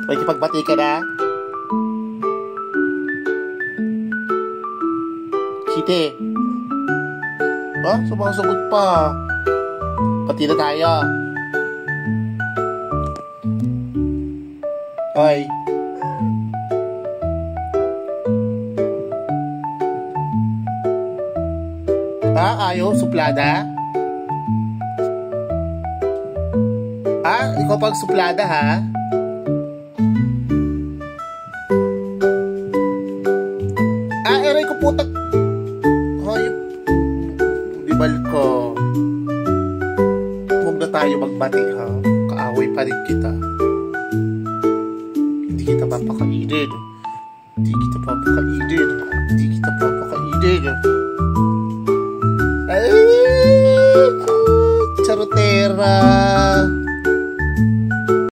Makikipagbati ka na? Kite. Ah, sumasagot pa. Pati na tayo. Ay. Ah, ayaw, suplada? Ah, ikaw pag suplada ha? Ah, eray ko putak. Hayop. Di bal ko. Huwag na tayo magbati ha. Kaaway pa rin kita. Hindi kita papakainin. Hindi kita papakainin. Hindi kita papakainin. Ay, charotera.